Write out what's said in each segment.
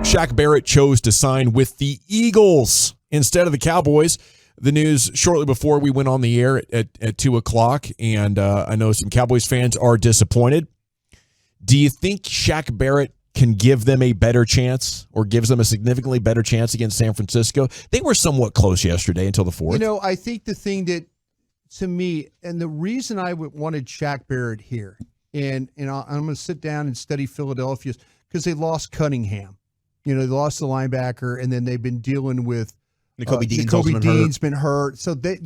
Shaq Barrett chose to sign with the Eagles instead of the Cowboys. The news shortly before we went on the air at 2 o'clock, and I know some Cowboys fans are disappointed. Do you think Shaq Barrett can give them a better chance or gives them a significantly better chance against San Francisco? They were somewhat close yesterday until the fourth. I think the thing that, to me, and the reason I wanted Shaq Barrett here, and I'm going to sit down and study Philadelphia, because they lost Cunningham. They lost the linebacker, and then they've been dealing with Nakobe Dean's been hurt. So, they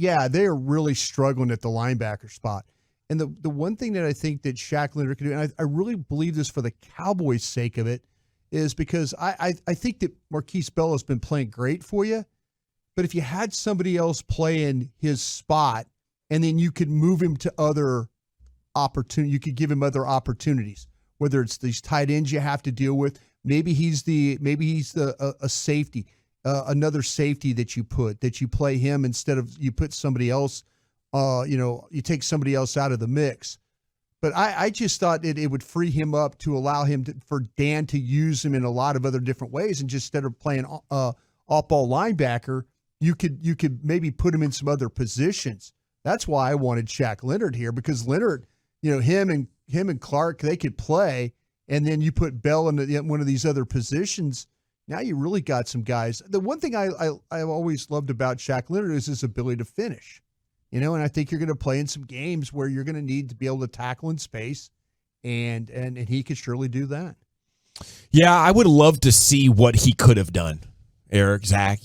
are really struggling at the linebacker spot. And the one thing that I think that Shaq Leonard can do, and I really believe this for the Cowboys' sake of it, is because I think that Marquise Bello's been playing great for you, but if you had somebody else playing his spot, and then you could move him to other opportunities, you could give him other opportunities, whether it's these tight ends you have to deal with. Maybe he's a safety. Another safety that you play him instead of you put somebody else, you take somebody else out of the mix. But I just thought it would free him up to allow him for Dan to use him in a lot of other different ways. And just instead of playing off-ball linebacker, you could maybe put him in some other positions. That's why I wanted Shaq Leonard here, because Leonard, him and Clark, they could play. And then you put Bell in one of these other positions. Now you really got some guys. The one thing I've always loved about Shaq Leonard is his ability to finish. And I think you're going to play in some games where you're going to need to be able to tackle in space, and he could surely do that. Yeah, I would love to see what he could have done, Eric, Zach.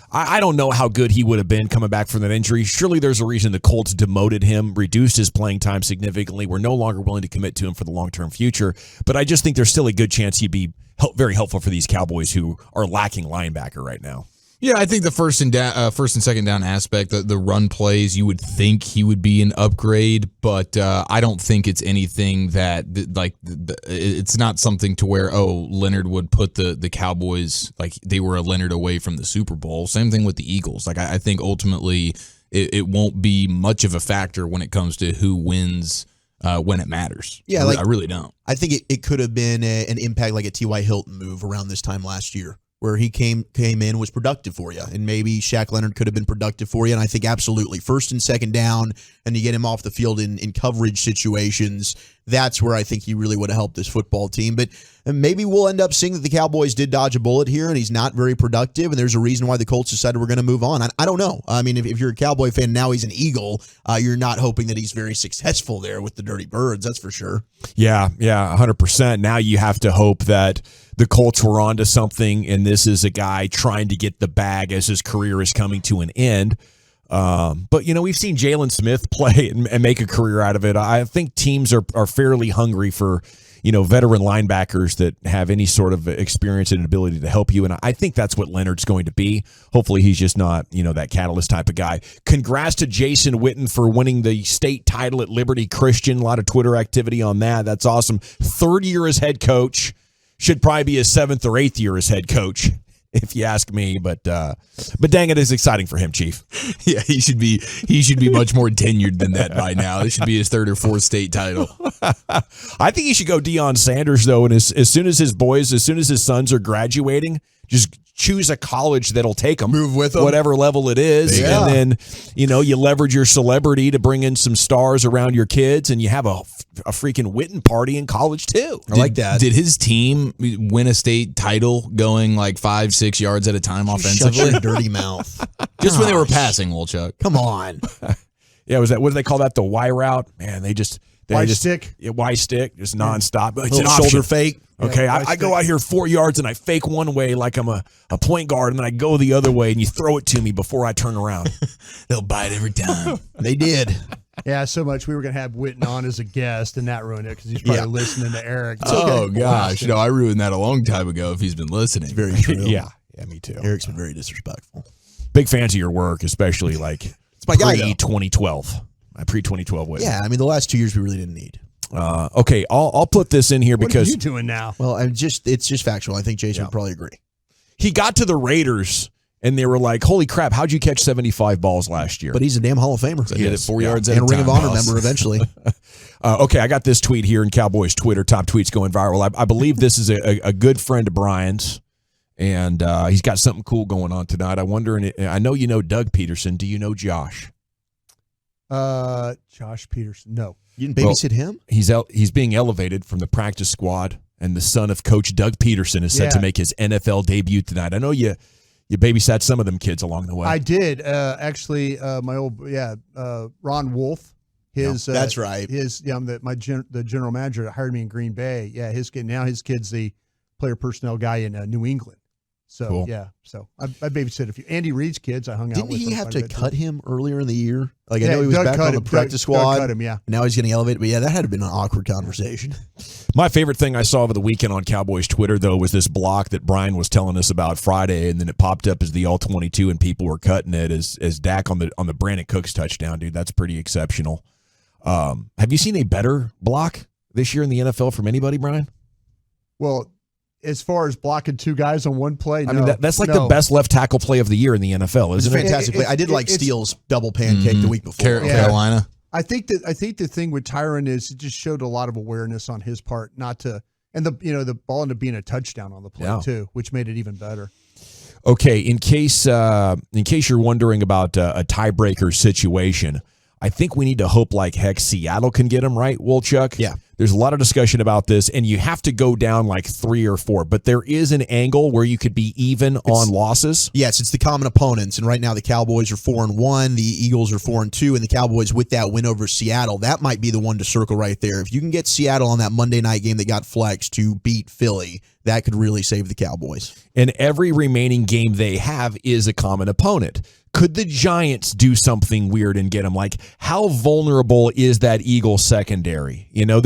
I don't know how good he would have been coming back from that injury. Surely there's a reason the Colts demoted him, reduced his playing time significantly. We're no longer willing to commit to him for the long-term future. But I just think there's still a good chance he'd be very helpful for these Cowboys who are lacking linebacker right now. Yeah, I think the first and second down aspect, the run plays, you would think he would be an upgrade, but I don't think it's anything that it's not something to where Leonard would put the Cowboys like they were a Leonard away from the Super Bowl. Same thing with the Eagles. Like I think ultimately it won't be much of a factor when it comes to who wins when it matters. Yeah, I really don't. I think it could have been an impact like a T.Y. Hilton move around this time last year, where he came in, was productive for you, and maybe Shaq Leonard could have been productive for you. And I think absolutely first and second down, and you get him off the field in coverage situations. That's where I think he really would have helped this football team. But maybe we'll end up seeing that the Cowboys did dodge a bullet here, and he's not very productive, and there's a reason why the Colts decided we're going to move on. I don't know. I mean, if you're a Cowboy fan, now he's an Eagle, you're not hoping that he's very successful there with the Dirty Birds, that's for sure. Yeah, 100%. Now you have to hope that the Colts were onto something, and this is a guy trying to get the bag as his career is coming to an end. But, we've seen Jalen Smith play and make a career out of it. I think teams are fairly hungry for, veteran linebackers that have any sort of experience and ability to help you. And I think that's what Leonard's going to be. Hopefully he's just not, that catalyst type of guy. Congrats to Jason Witten for winning the state title at Liberty Christian. A lot of Twitter activity on that. That's awesome. Third year as head coach. Should probably be his 7th or 8th year as head coach, if you ask me. But dang, it is exciting for him, Chief. Yeah, he should be much more tenured than that by now. This should be his 3rd or 4th state title. I think he should go Deion Sanders, though, and as soon as his sons are graduating, just choose a college that'll take them. Move with them. Whatever level it is. Yeah. And then, you leverage your celebrity to bring in some stars around your kids, and you have a freaking Witten party in college, too. I like that. Did his team win a state title going like 5-6 yards at a time offensively? Shut your dirty mouth. Just when they were passing, Wolchuk. Come on. Yeah, what do they call that? The Y route? Man, stick? Yeah, Y stick, just nonstop. But it's Little an shoulder option. fake. Okay, Yeah, I go out here 4 yards and I fake one way like I'm a point guard, and then I go the other way and you throw it to me before I turn around. They'll bite every time. They did. Yeah, so much we were going to have Witten on as a guest, and that ruined it because he's probably listening to Eric. Oh, gosh. No, I ruined that a long time ago if he's been listening. It's very true. Yeah, me too. Eric's been very disrespectful. Big fans of your work, especially like It's my guy, though. pre-2012. My pre-2012 Witten. Yeah, I mean, the last 2 years we really didn't need. Okay, I'll put this in here What because are you doing now? Well, it's just factual. I think Jason would probably agree. he got to the Raiders and they were like, holy crap, how'd you catch 75 balls last year? But he's a damn Hall of Famer. He did it 4 yards at and a a Ring time. of Honor member eventually. Okay, I got this tweet here in Cowboys Twitter, top tweets going viral. I believe this is a good friend of Brian's. And he's got something cool going on tonight. I wonder, and I know you know Doug Peterson. Do you know Josh? Josh Peterson. No. You didn't babysit him? He's being elevated from the practice squad, and the son of Coach Doug Peterson is set to make his NFL debut tonight. I know you babysat some of them kids along the way. I did. Actually, my old Ron Wolf. That's right. The general manager that hired me in Green Bay. Yeah, his kid's the player personnel guy in New England. So cool. So I babysit a few. Andy Reid's kids I hung out with. Didn't he have to cut him earlier in the year? Like I Yeah, know he was Doug back cut on the him. practice squad. Doug cut him, yeah. Now he's getting elevated. But yeah, that had to been an awkward conversation. My favorite thing I saw over the weekend on Cowboys Twitter, though, was this block that Brian was telling us about Friday, and then it popped up as the All-22, and people were cutting it as Dak on the Brandon Cooks touchdown, dude. That's pretty exceptional. Have you seen a better block this year in the NFL from anybody, Brian? Well, as far as blocking two guys on one play, I mean, that's like the best left tackle play of the year in the NFL, isn't it? Fantastic play. I did like Steele's double pancake the week before. Carolina. I think the thing with Tyron is it just showed a lot of awareness on his part, and the ball ended up being a touchdown on the play too, which made it even better. Okay, in case you're wondering about a tiebreaker situation, I think we need to hope like heck Seattle can get him, right, Wolchuk? Yeah. There's a lot of discussion about this, and you have to go down like 3 or 4, but there is an angle where you could be even on losses. Yes, it's the common opponents, and right now the Cowboys are 4-1, the Eagles are 4-2, and the Cowboys with that win over Seattle, that might be the one to circle right there. If you can get Seattle on that Monday night game that got flexed to beat Philly, that could really save the Cowboys. And every remaining game they have is a common opponent. Could the Giants do something weird and get them? Like, how vulnerable is that Eagles secondary? You know,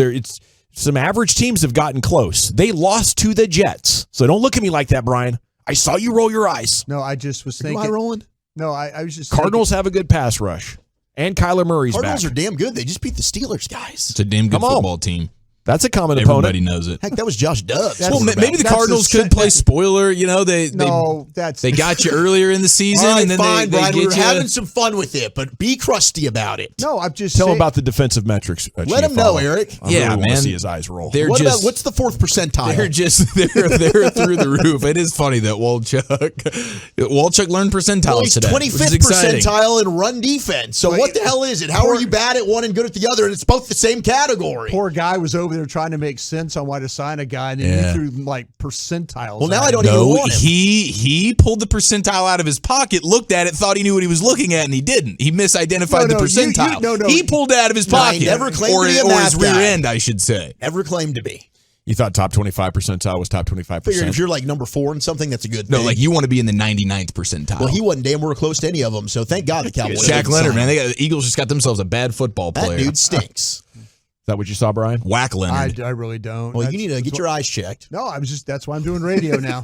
some average teams have gotten close. They lost to the Jets. So don't look at me like that, Brian. I saw you roll your eyes. No, I just was thinking. Am I rolling? No, I was just Cardinals have a good pass rush. And Kyler Murray's Cardinals back. are damn good. They just beat the Steelers, guys. It's a damn good football team. That's a common Everybody opponent. knows it. Heck, that was Josh Dobbs. Well, maybe the Cardinals could play spoiler. You know, they got you earlier in the season, All right, and then fine, they Brian. get We're you. having some fun with it, but be crusty about it. No, I'm just Tell him saying, about the defensive metrics. Let him know, Eric. I Yeah, really want to man. see his eyes roll. They're What's just the fourth percentile? they're through the roof. It is funny that Wolchuk learned percentiles Well, he's today. 25th percentile in run defense. So what the hell is it? How are you bad at one and good at the other? And it's both the same category. poor guy was over there trying to make sense on why to sign a guy, and then you threw like percentiles. Well, now at I don't him. even No, want him. he pulled the percentile out of his pocket, looked at it, thought he knew what he was looking at, and he didn't. He misidentified the percentile. He pulled it out of his pocket, never claimed or to be a his math rear guy. end, I should say. Never claimed to be. You thought top 25 percentile was top 25%. Figured if you're like number 4 in something, that's a good No, thing. like you want to be in the 99th percentile. Well, he wasn't damn close to any of them, so thank God the Cowboys. Shaq didn't Leonard, sign man, him. the Eagles just got themselves a bad football That player. dude stinks. Is that what you saw, Brian? Whack Leonard. I really don't. Well, you need to get your eyes checked. No, that's why I'm doing radio now.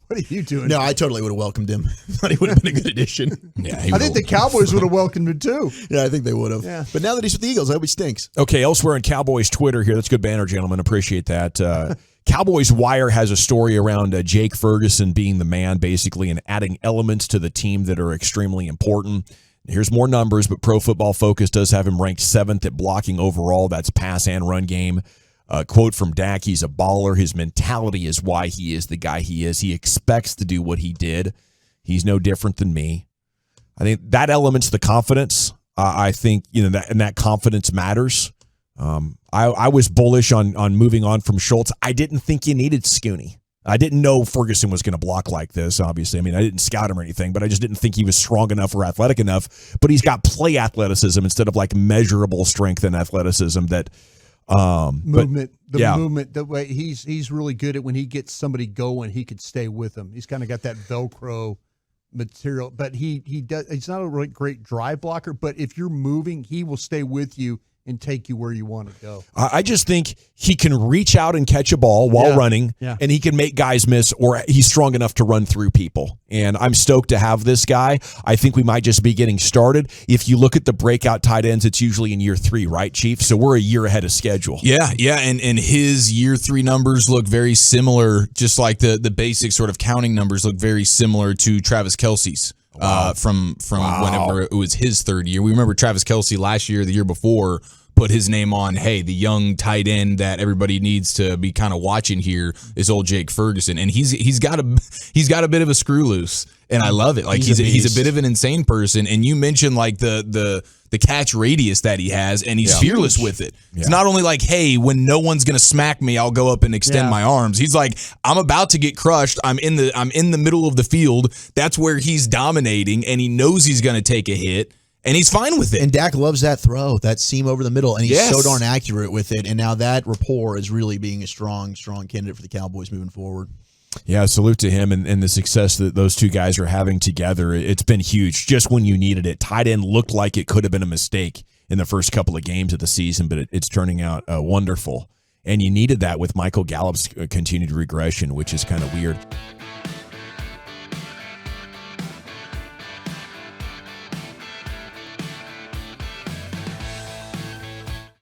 What are you doing? No, I totally would have welcomed him. Thought he would have been a good addition. Yeah, I think the Cowboys would have welcomed him too. Yeah, I think they would have. Yeah. But now that he's with the Eagles, I hope he stinks. Okay, elsewhere on Cowboys Twitter here. That's good banner, gentlemen. Appreciate that. Cowboys Wire has a story around Jake Ferguson being the man, basically, and adding elements to the team that are extremely important. Here's more numbers, but Pro Football Focus does have him ranked 7th at blocking overall. That's pass and run game. Quote from Dak, he's a baller. His mentality is why he is the guy he is. He expects to do what he did. He's no different than me. I think that element's the confidence. I think, that confidence matters. I was bullish on moving on from Schultz. I didn't think you needed Scooney. I didn't know Ferguson was going to block like this, obviously. I mean, I didn't scout him or anything, but I just didn't think he was strong enough or athletic enough. But he's got play athleticism instead of like measurable strength and athleticism that movement, the way he's really good at when he gets somebody going, he could stay with them. He's kind of got that Velcro material, but he's not a really great drive blocker, but if you're moving, he will stay with you and take you where you want to go. I just think he can reach out and catch a ball while running, and he can make guys miss, or he's strong enough to run through people. And I'm stoked to have this guy. I think we might just be getting started. If you look at the breakout tight ends, it's usually in year 3, right, Chief? So we're a year ahead of schedule. Yeah, and his year 3 numbers look very similar, just like the basic sort of counting numbers look very similar to Travis Kelce's. From whenever it was his 3rd year. We remember Travis Kelce last year, the year before, put his name on, hey, the young tight end that everybody needs to be kind of watching here is old Jake Ferguson. And he's got a bit of a screw loose, and I love it. Like he's a bit of an insane person. And you mentioned like the catch radius that he has, and he's fearless with it. Yeah. It's not only like, hey, when no one's gonna smack me, I'll go up and extend my arms. He's like, I'm about to get crushed. I'm in the middle of the field. That's where he's dominating, and he knows he's gonna take a hit. And he's fine with it. And Dak loves that throw, that seam over the middle, and he's so darn accurate with it. And now that rapport is really being a strong candidate for the Cowboys moving forward. Yeah, salute to him and the success that those two guys are having together. It's been huge just when you needed it. Tight end looked like it could have been a mistake in the first couple of games of the season, but it's turning out wonderful. And you needed that with Michael Gallup's continued regression, which is kind of weird.